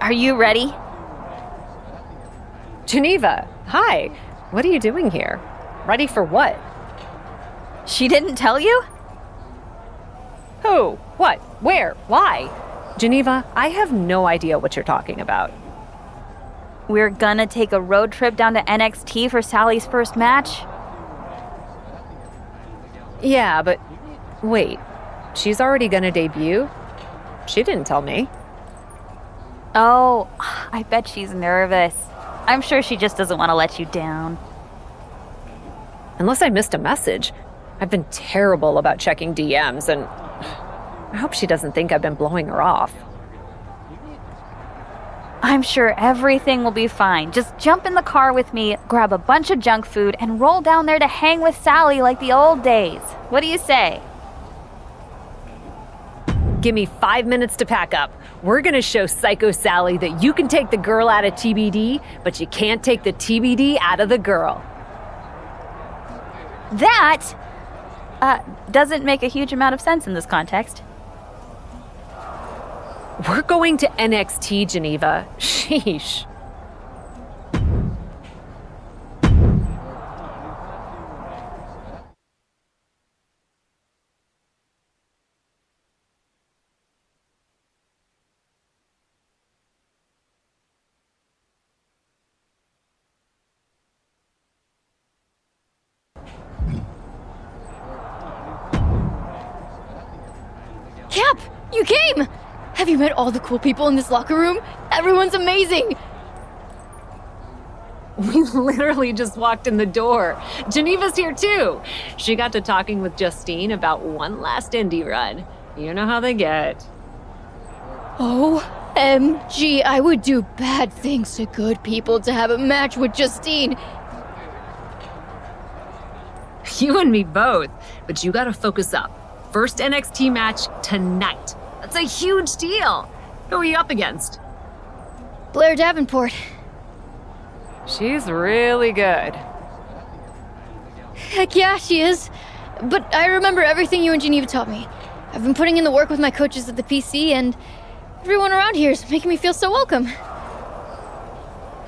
Are you ready? Geneva, hi. What are you doing here? Ready for what? She didn't tell you? Who? What? Where? Why? Geneva, I have no idea what you're talking about. We're gonna take a road trip down to NXT for Sally's first match? Yeah, but wait. She's already gonna debut? She didn't tell me. Oh, I bet she's nervous. I'm sure she just doesn't want to let you down. Unless I missed a message. I've been terrible about checking DMs, and I hope she doesn't think I've been blowing her off. I'm sure everything will be fine. Just jump in the car with me, grab a bunch of junk food, and roll down there to hang with Sally like the old days. What do you say? Give me 5 minutes to pack up. We're gonna show Psycho Sally that you can take the girl out of TBD, but you can't take the TBD out of the girl. That doesn't make a huge amount of sense in this context. We're going to NXT, Geneva. Sheesh. Cap, you came! Have you met all the cool people in this locker room? Everyone's amazing! We literally just walked in the door. Geneva's here too. She got to talking with Justine about one last indie run. You know how they get. OMG, I would do bad things to good people to have a match with Justine. You and me both, but you gotta focus up. First NXT match tonight. That's a huge deal. Who are you up against? Blair Davenport. She's really good. Heck yeah, she is. But I remember everything you and Geneva taught me. I've been putting in the work with my coaches at the PC, and everyone around here is making me feel so welcome.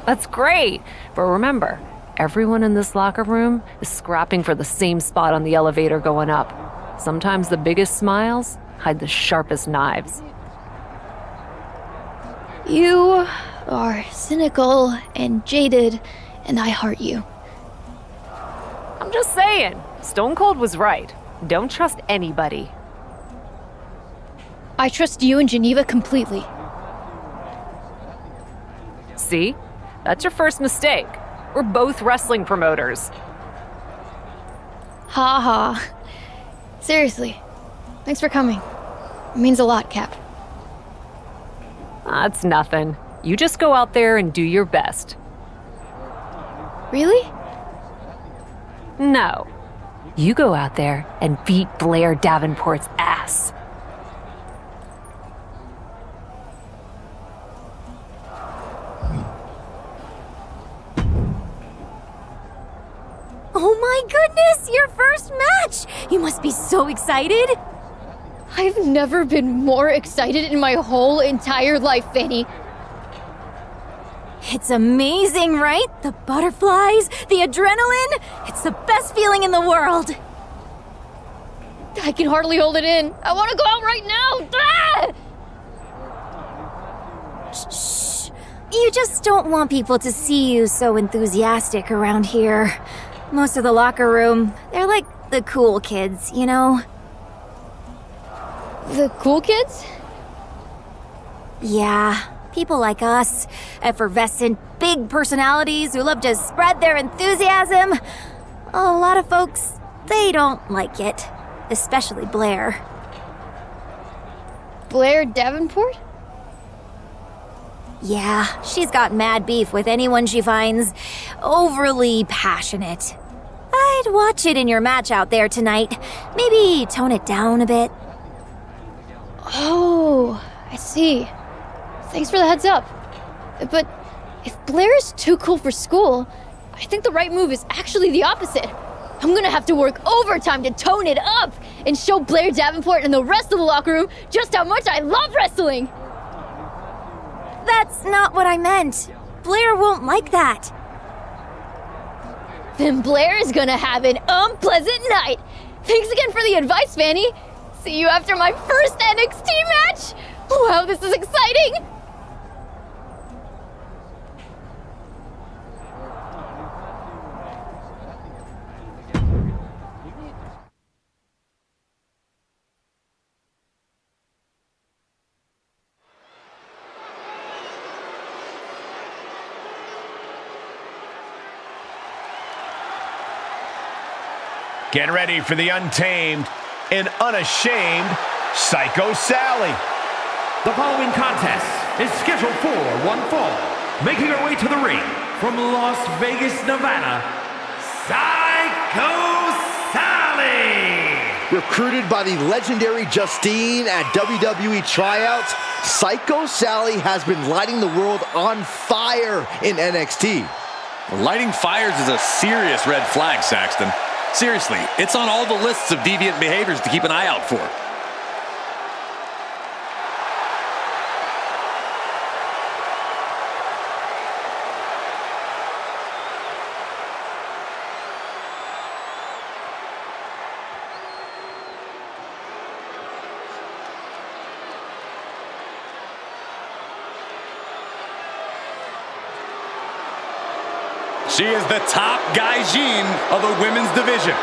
That's great. But remember, everyone in this locker room is scrapping for the same spot on the elevator going up. Sometimes the biggest smiles hide the sharpest knives. You are cynical and jaded, and I heart you. I'm just saying, Stone Cold was right. Don't trust anybody. I trust you and Geneva completely. See? That's your first mistake. We're both wrestling promoters. Ha ha. Seriously, thanks for coming. It means a lot, Cap. That's nothing. You just go out there and do your best. Really? No. You go out there and beat Blair Davenport's ass. Oh my goodness, your first match! You must be so excited! I've never been more excited in my whole entire life, Fanny. It's amazing, right? The butterflies, the adrenaline. It's the best feeling in the world. I can hardly hold it in. I want to go out right now! Ah! Shh. You just don't want people to see you so enthusiastic around here. Most of the locker room, they're like the cool kids, you know? The cool kids? Yeah, people like us, effervescent, big personalities who love to spread their enthusiasm. A lot of folks, they don't like it, especially Blair. Blair Davenport? Yeah, she's got mad beef with anyone she finds overly passionate. I'd watch it in your match out there tonight. Maybe tone it down a bit. Oh, I see. Thanks for the heads up. But if Blair is too cool for school, I think the right move is actually the opposite. I'm gonna have to work overtime to tone it up and show Blair Davenport and the rest of the locker room just how much I love wrestling. That's not what I meant. Blair won't like that. Then Blair is gonna have an unpleasant night. Thanks again for the advice, Fanny. See you after my first NXT match. Wow, this is exciting. Get ready for the untamed and unashamed Psycho Sally. The following contest is scheduled for one fall. Making her way to the ring from Las Vegas, Nevada, Psycho Sally! Recruited by the legendary Justine at WWE tryouts, Psycho Sally has been lighting the world on fire in NXT. Lighting fires is a serious red flag, Saxton. Seriously, it's on all the lists of deviant behaviors to keep an eye out for. She is the top gaijin of the women's division.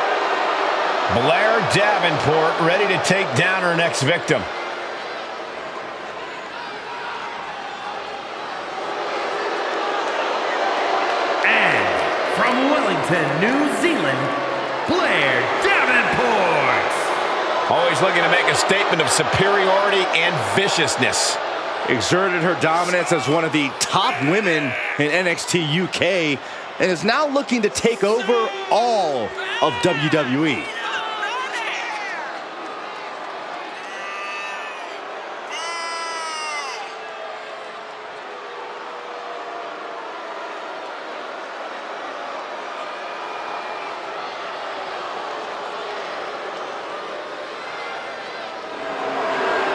Blair Davenport ready to take down her next victim. And from Wellington, New Zealand, Blair Davenport! Always looking to make a statement of superiority and viciousness. Exerted her dominance as one of the top women in NXT UK and is now looking to take over all of WWE.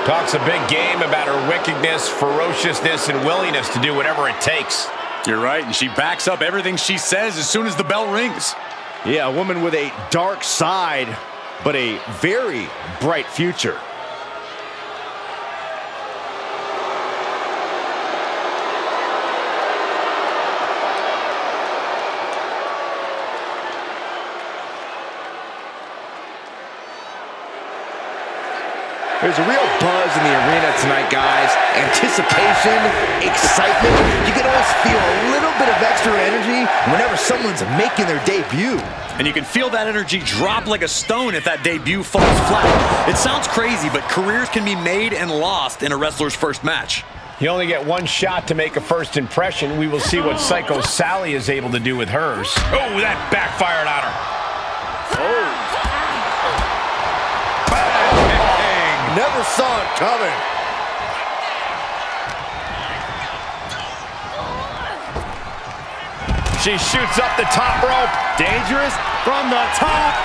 Talks a big game about her wickedness, ferociousness, and willingness to do whatever it takes. You're right, and she backs up everything she says as soon as the bell rings. Yeah, a woman with a dark side, but a very bright future. There's a real buzz in the arena tonight, guys. Anticipation, excitement. You can almost feel a little bit of extra energy whenever someone's making their debut. And you can feel that energy drop like a stone if that debut falls flat. It sounds crazy, but careers can be made and lost in a wrestler's first match. You only get one shot to make a first impression. We will see what Psycho Sally is able to do with hers. Oh, that backfired on her. Oh. Never saw it coming. She shoots up the top rope. Dangerous from the top.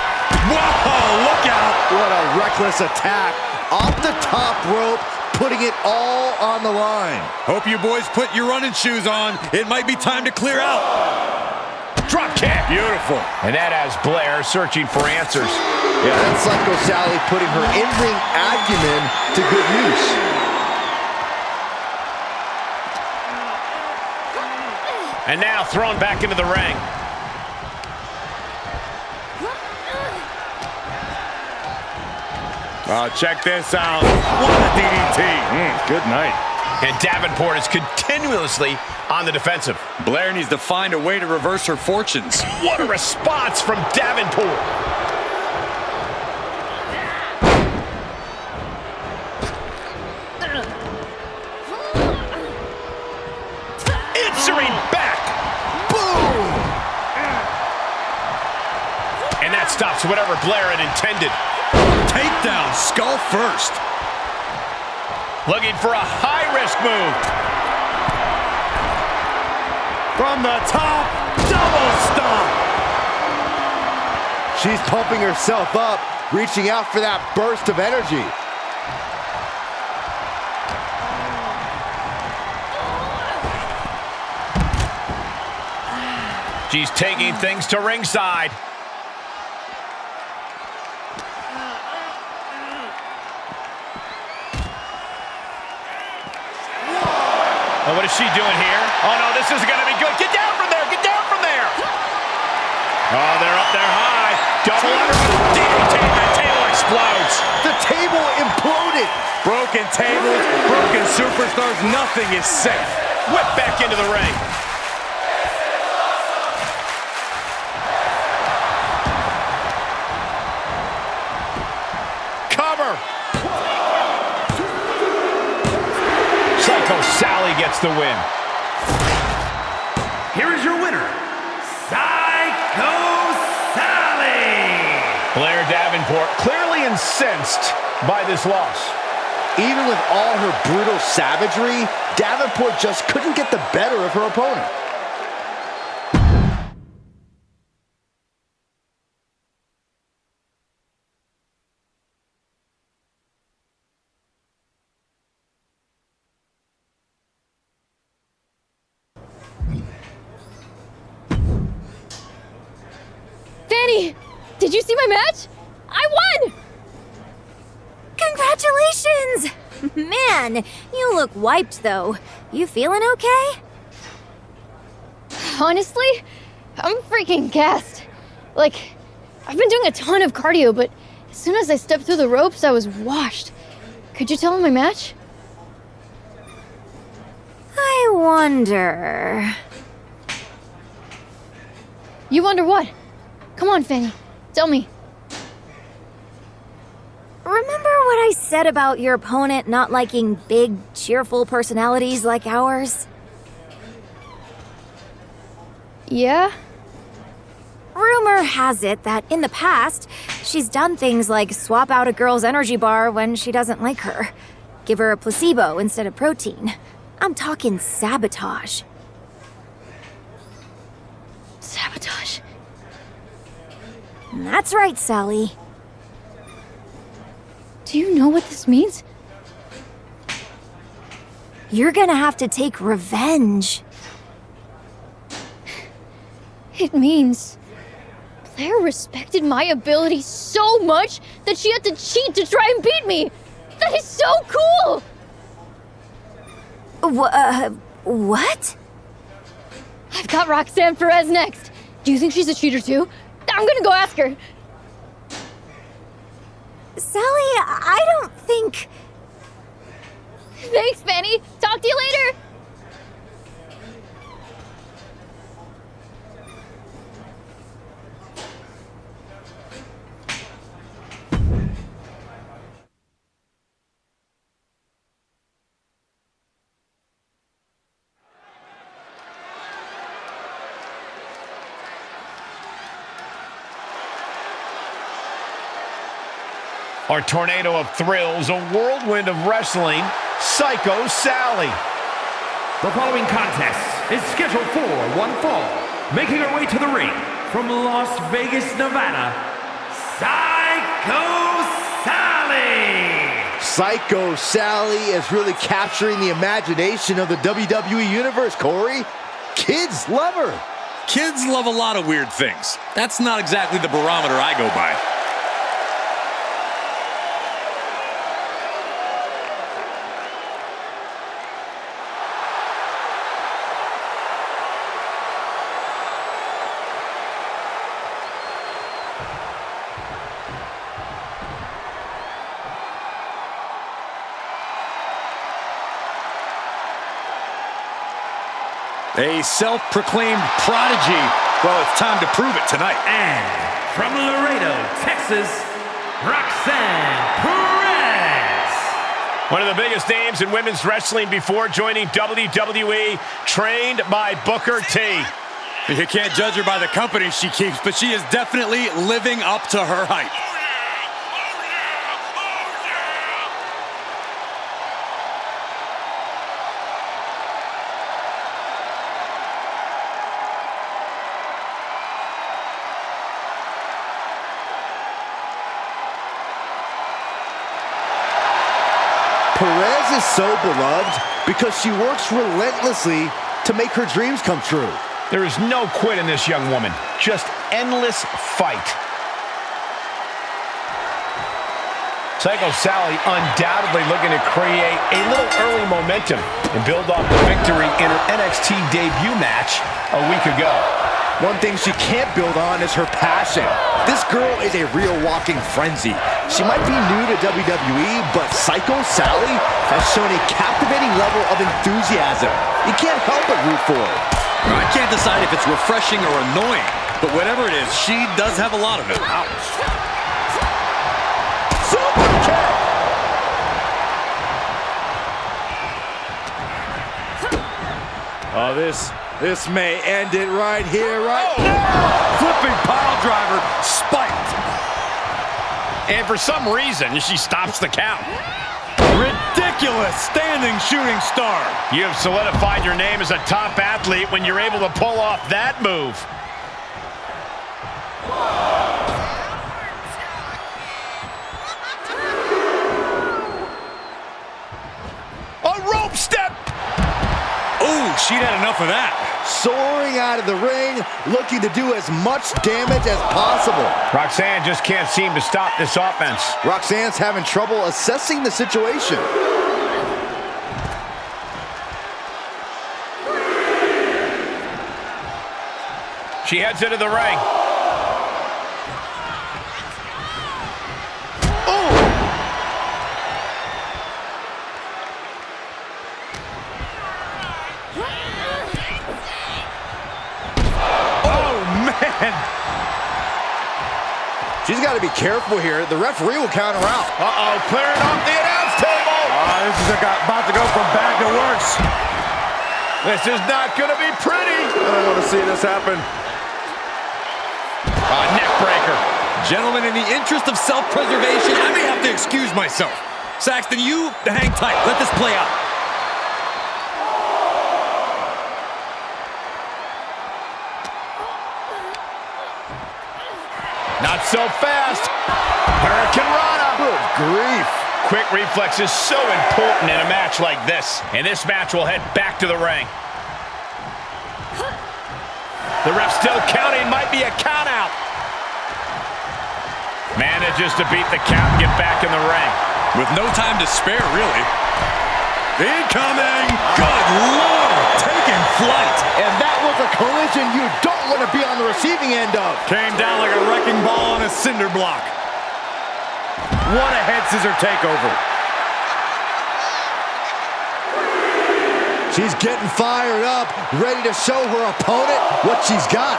Whoa, look out. What a reckless attack. Off the top rope, putting it all on the line. Hope you boys put your running shoes on. It might be time to clear out. Drop kick. Beautiful. And that has Blair searching for answers. Yeah, that's Psycho Sally putting her in-ring acumen to good use. And now thrown back into the ring. Oh, check this out. What a DDT. Good night. And Davenport is continuously on the defensive. Blair needs to find a way to reverse her fortunes. What a response from Davenport. Answering back. Boom. And that stops whatever Blair had intended. Takedown, skull first. Looking for a high-risk move. From the top, double stomp. She's pumping herself up, reaching out for that burst of energy. She's taking things to ringside. Oh, what is she doing here? Oh, no, this isn't going to be good. Get down from there. Get down from there. Oh, they're up there high. Double under. DDT. That table explodes. The table imploded. Broken tables, broken superstars. Nothing is safe. Whip back into the ring. Cover. Psycho Sally gets the win. Here is your winner, Psycho Sally. Blair Davenport clearly incensed by this loss. Even with all her brutal savagery, Davenport just couldn't get the better of her opponent. Fanny, did you see my match? I won! Congratulations! Man, you look wiped though. You feeling okay? Honestly, I'm freaking gassed. Like, I've been doing a ton of cardio, but as soon as I stepped through the ropes, I was washed. Could you tell him my match? I wonder... You wonder what? Come on, Fanny. Tell me. Remember what I said about your opponent not liking big, cheerful personalities like ours? Yeah? Rumor has it that in the past, she's done things like swap out a girl's energy bar when she doesn't like her. Give her a placebo instead of protein. I'm talking sabotage. Sabotage. That's right, Sally. Do you know what this means? You're gonna have to take revenge. It means Blair respected my ability so much that she had to cheat to try and beat me. That is so cool! What? I've got Roxanne Perez next. Do you think she's a cheater too? I'm gonna go ask her. Sally, I don't think... Thanks, Fanny. Talk to you later. Our tornado of thrills, a whirlwind of wrestling, Psycho Sally. The following contest is scheduled for one fall. Making her way to the ring from Las Vegas, Nevada, Psycho Sally. Psycho Sally is really capturing the imagination of the WWE Universe, Corey. Kids love her. Kids love a lot of weird things. That's not exactly the barometer I go by. A self-proclaimed prodigy. Well, it's time to prove it tonight. And from Laredo, Texas, Roxanne Perez. One of the biggest names in women's wrestling before joining WWE, trained by Booker T. You can't judge her by the company she keeps, but she is definitely living up to her hype. Perez is so beloved because she works relentlessly to make her dreams come true. There is no quit in this young woman. Just endless fight. Psycho Sally undoubtedly looking to create a little early momentum and build off the victory in her NXT debut match a week ago. One thing she can't build on is her passion. This girl is a real walking frenzy. She might be new to WWE, but Psycho Sally has shown a captivating level of enthusiasm. You can't help but root for her. I can't decide if it's refreshing or annoying, but whatever it is, she does have a lot of it. Ouch. Super kick! Oh, this may end it right here, right now. Flipping pile driver, spiked. And for some reason, she stops the count. Ridiculous standing shooting star. You have solidified your name as a top athlete when you're able to pull off that move. A rope step. Ooh, she'd had enough of that. Soaring out of the ring, looking to do as much damage as possible. Roxanne just can't seem to stop this offense. Roxanne's having trouble assessing the situation. She heads into the ring. She's got to be careful here. The referee will count her out. Uh-oh, clearing off the announce table. This is about to go from bad to worse. This is not going to be pretty. I don't want to see this happen. Neck breaker. Gentlemen, in the interest of self-preservation, I may have to excuse myself. Saxton, you hang tight. Let this play out. Not so fast. Hurricane Rana. Good grief. Quick reflex is so important in a match like this. And this match will head back to the ring. The ref still counting. Might be a count out. Manages to beat the count and get back in the ring. With no time to spare, really. Incoming! Good Lord! Taking flight. And that was a collision you don't want to be on the receiving end of. Came down like a wrecking ball on a cinder block. What a head scissor takeover. She's getting fired up, ready to show her opponent what she's got.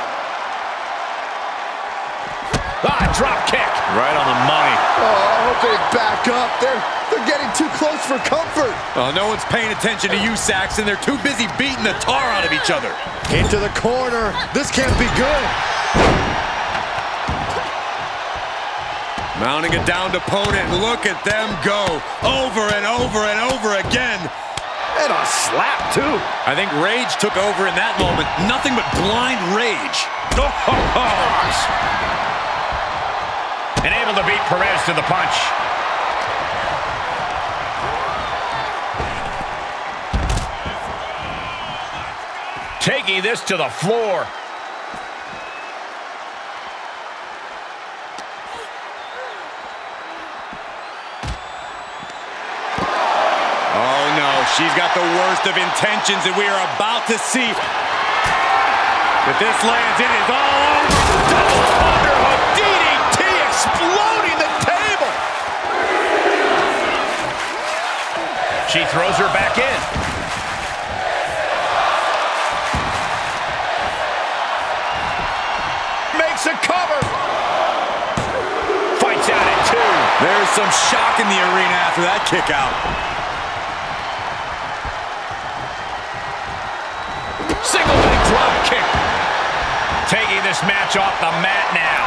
Drop kick. Right on the money. Oh, I hope they back up. They're getting too close for comfort. Oh, no one's paying attention to you, Saxton. They're too busy beating the tar out of each other. Into the corner. This can't be good. Mounting a downed opponent. Look at them go. Over and over and over again. And a slap, too. I think rage took over in that moment. Nothing but blind rage. And able to beat Perez to the punch. Taking this to the floor. Oh, no. She's got the worst of intentions, and we are about to see. If this lands, it is all over. Double underhook DDT exploding the table. She throws her back in. Makes a cover. Fights out at 2. There's some shock in the arena after that kick out. Single leg drop kick. Taking this match off the mat now.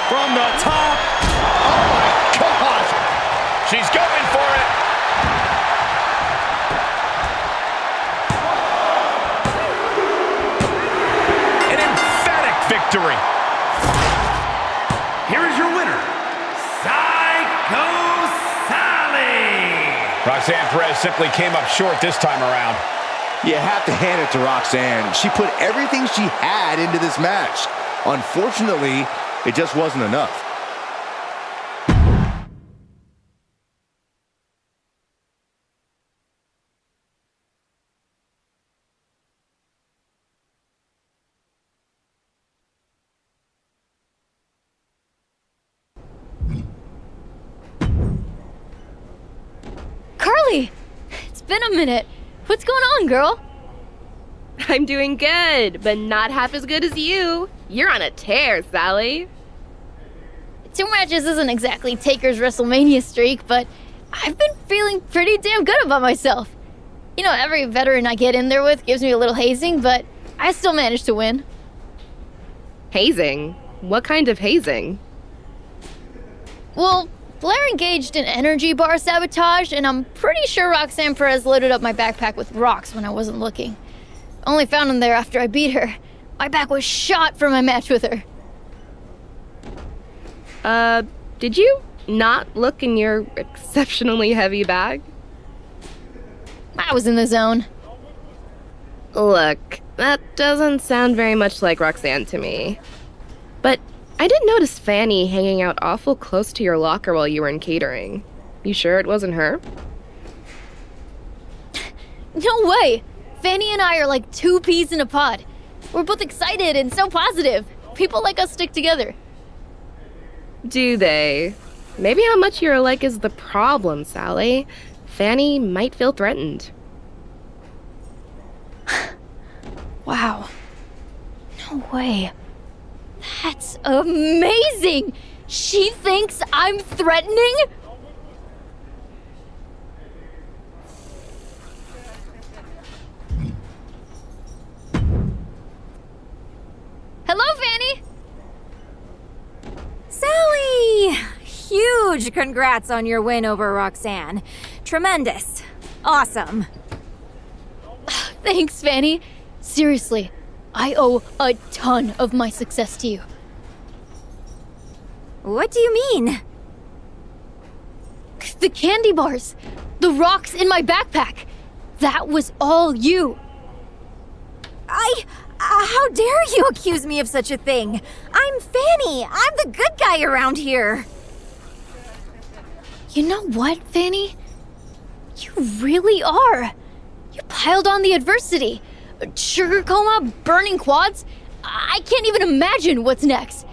From the top. Oh my God. She's going for it. An emphatic victory. Here is your winner, Psycho Sally. Roxanne Perez simply came up short this time around. You have to hand it to Roxanne. She put everything she had into this match. Unfortunately, it just wasn't enough. Carly! It's been a minute. What's going on, girl? I'm doing good, but not half as good as you. You're on a tear, Sally. 2 matches isn't exactly Taker's WrestleMania streak, but I've been feeling pretty damn good about myself. You know, every veteran I get in there with gives me a little hazing, but I still manage to win. Hazing? What kind of hazing? Well, Blair engaged in energy bar sabotage, and I'm pretty sure Roxanne Perez loaded up my backpack with rocks when I wasn't looking. Only found them there after I beat her. My back was shot for my match with her. Did you not look in your exceptionally heavy bag? I was in the zone. Look, that doesn't sound very much like Roxanne to me. But I did notice Fanny hanging out awful close to your locker while you were in catering. You sure it wasn't her? No way! Fanny and I are like 2 peas in a pod. We're both excited and so positive. People like us stick together. Do they? Maybe how much you're alike is the problem, Sally. Fanny might feel threatened. Wow. No way. That's amazing! She thinks I'm threatening? Hello, Fanny! Sally! Huge congrats on your win over Roxanne. Tremendous. Awesome. Thanks, Fanny. Seriously, I owe a ton of my success to you. What do you mean? The candy bars, the rocks in my backpack, that was all you. How dare you accuse me of such a thing? I'm Fanny. I'm the good guy around here. You know what, Fanny? You really are. You piled on the adversity. Sugar coma, burning quads. I can't even imagine what's next.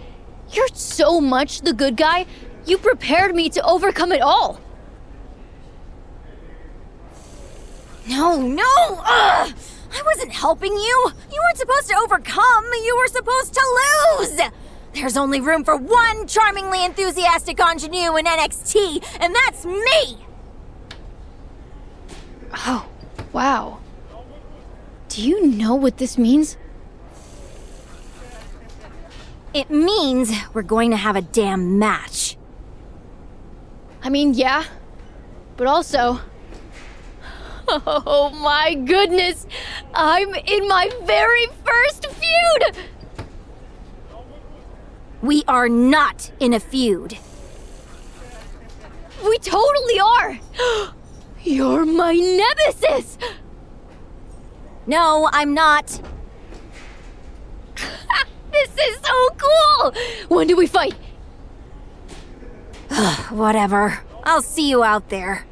You're so much the good guy, you prepared me to overcome it all. No! Ugh! I wasn't helping you! You weren't supposed to overcome, you were supposed to lose! There's only room for one charmingly enthusiastic ingenue in NXT, and that's me! Oh, wow. Do you know what this means? It means we're going to have a damn match. I mean, yeah, but also... Oh my goodness! I'm in my very first feud! We are not in a feud. We totally are! You're my nemesis! No, I'm not. This is so cool! When do we fight? Whatever. I'll see you out there.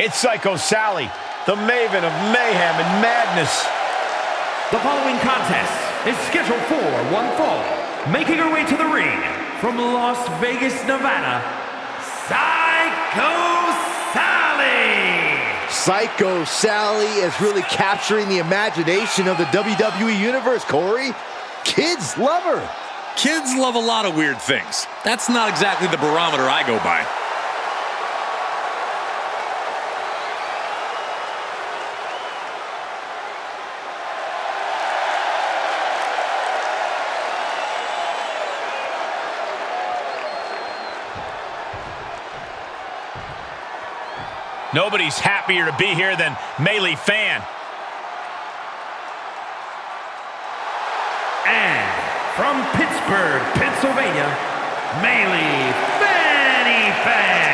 It's Psycho Sally, the maven of mayhem and madness. The following contest is scheduled for one fall. Making her way to the ring from Las Vegas, Nevada, Psycho Sally! Psycho Sally is really capturing the imagination of the WWE Universe, Corey. Kids love her. Kids love a lot of weird things. That's not exactly the barometer I go by. Nobody's happier to be here than Melee fan. And from Pittsburgh, Pennsylvania, Melee Fanny Fan.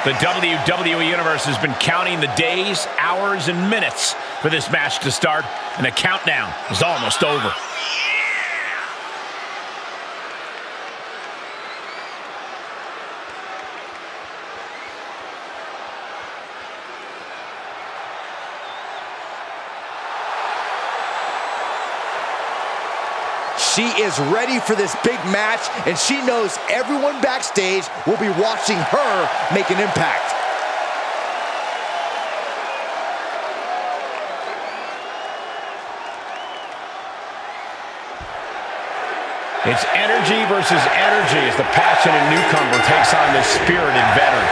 The WWE Universe has been counting the days, hours, and minutes for this match to start, and the countdown is almost over. She is ready for this big match, and she knows everyone backstage will be watching her make an impact. It's energy versus energy as the passionate newcomer takes on this spirited veteran.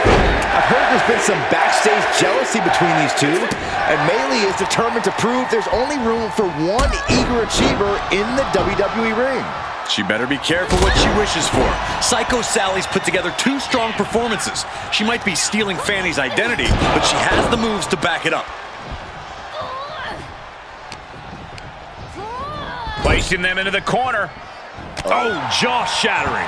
I've heard there's been some backstage jealousy between these two, and Melee is determined to prove there's only room for one eager achiever in the WWE ring. She better be careful what she wishes for. Psycho Sally's put together 2 strong performances. She might be stealing Fanny's identity, but she has the moves to back it up. Placing them into the corner. Oh, jaw-shattering.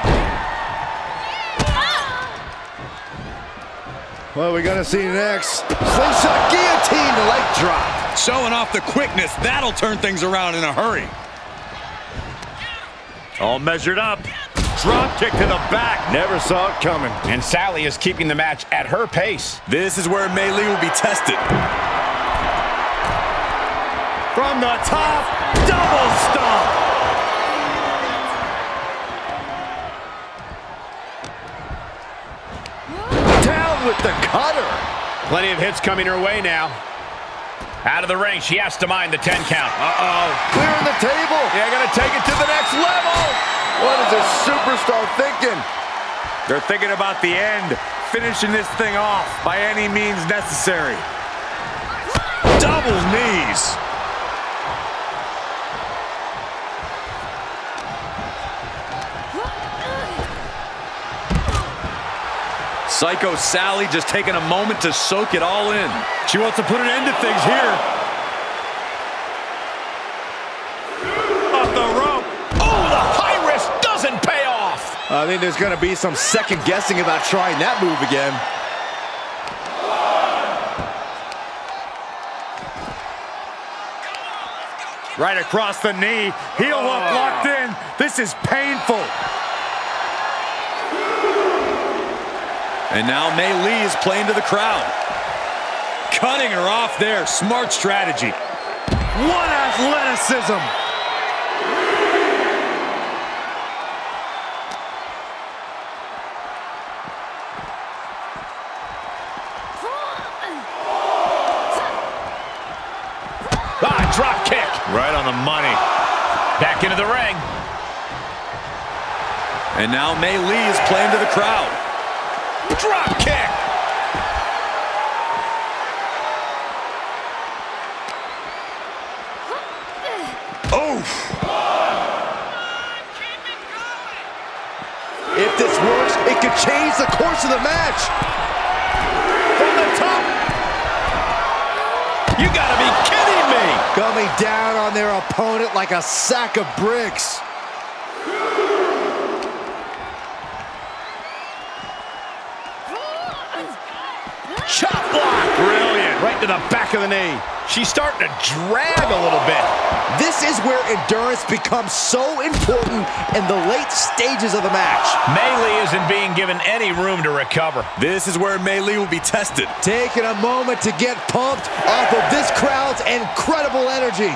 What are we gonna see next? Slingshot guillotine, the leg drop. Showing off the quickness. That'll turn things around in a hurry. All measured up. Drop kick to the back. Never saw it coming. And Sally is keeping the match at her pace. This is where Melee will be tested. From the top, double stomp. Down with the cutter. Plenty of hits coming her way now. Out of the ring, she has to mind the 10 count. Clearing the table. Yeah, gonna take it to the next level. What is this superstar thinking? They're thinking about the end, finishing this thing off by any means necessary. Double knees. Psycho Sally just taking a moment to soak it all in. She wants to put an end to things here. Off the rope. Oh, the high risk doesn't pay off. I think there's going to be some second guessing about trying that move again. Right across the knee. Heel hook locked in. This is painful. And now Melee is playing to the crowd. Cutting her off there. Smart strategy. What athleticism. Drop kick. Right on the money. Back into the ring. And now Melee is playing to the crowd. Drop kick. Oof. If this works, it could change the course of the match. From the top. You gotta be kidding me. Coming down on their opponent like a sack of bricks. Chop block. Brilliant. Right to the back of the knee. She's starting to drag a little bit. This is where endurance becomes so important in the late stages of the match. Melee isn't being given any room to recover. This is where Melee will be tested. Taking a moment to get pumped off of this crowd's incredible energy.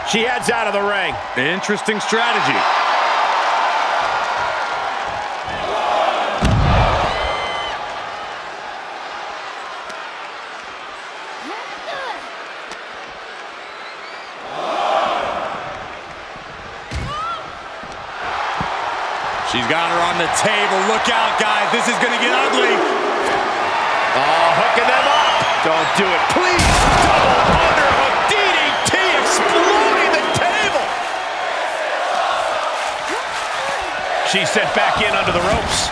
She heads out of the ring. Interesting strategy. She's got her on the table. Look out, guys. This is going to get ugly. Oh, hooking them up. Don't do it, please. Double underhook DDT exploding the table. She's sent back in under the ropes.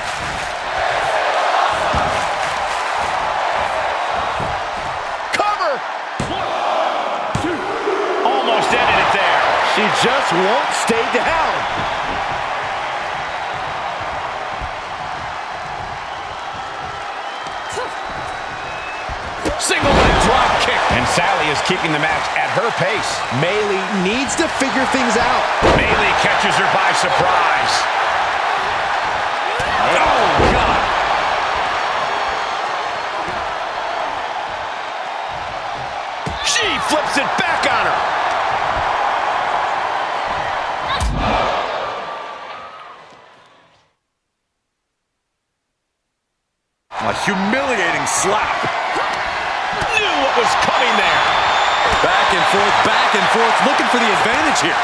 She just won't stay down. Single leg drop kick. And Sally is keeping the match at her pace. Maylee needs to figure things out. Maylee catches her by surprise. Oh, God. She flips it back on her. A humiliating slap. Knew what was coming there. Back and forth, looking for the advantage here.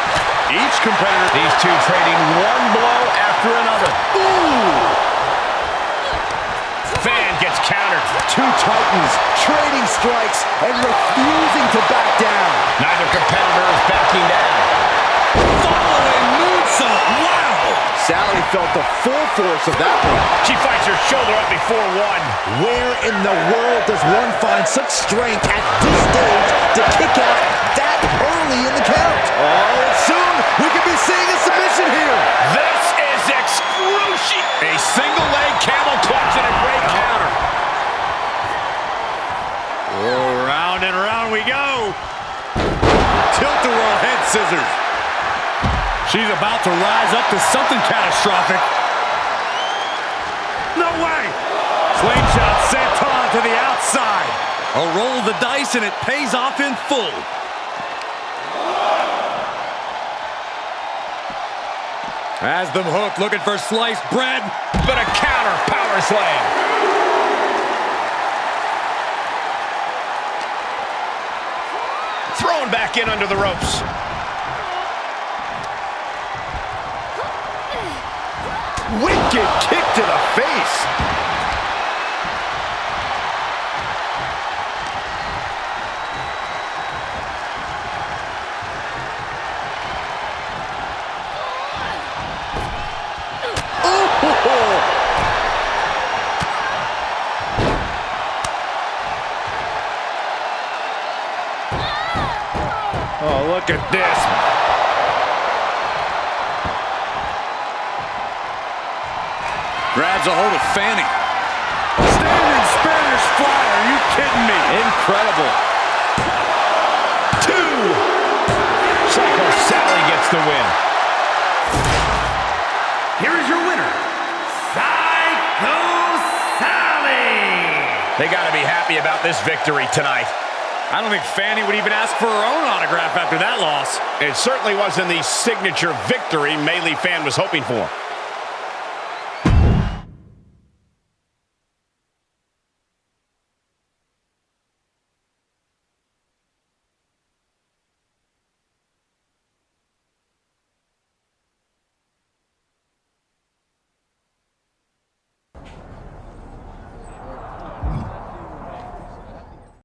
Each competitor. These two trading one blow after another. Ooh! Fan gets countered. Two titans trading strikes and refusing to back down. Neither competitor is backing down. Following moonsault. Wow! Sally felt the full force of that one. She fights her shoulder up before one. Where in the world does one find such strength at this stage to kick out that early in the count? Oh, soon we could be seeing a submission here. This is excruciating. A single leg camel clutch and a great counter. Oh, round and round we go. Tilt-a-whirl head scissors. She's about to rise up to something catastrophic. No way! Slingshot senton to the outside. A roll of the dice and it pays off in full. Has them hooked, looking for sliced bread. But a counter power slam. Thrown back in under the ropes. Wicked kick to the face. Oh, look at this. Grabs a hold of Fanny. Standing Spanish fly, are you kidding me? Incredible. Two. Psycho Sally gets the win. Here is your winner, Psycho Sally. They got to be happy about this victory tonight. I don't think Fanny would even ask for her own autograph after that loss. It certainly wasn't the signature victory Maylee fan was hoping for.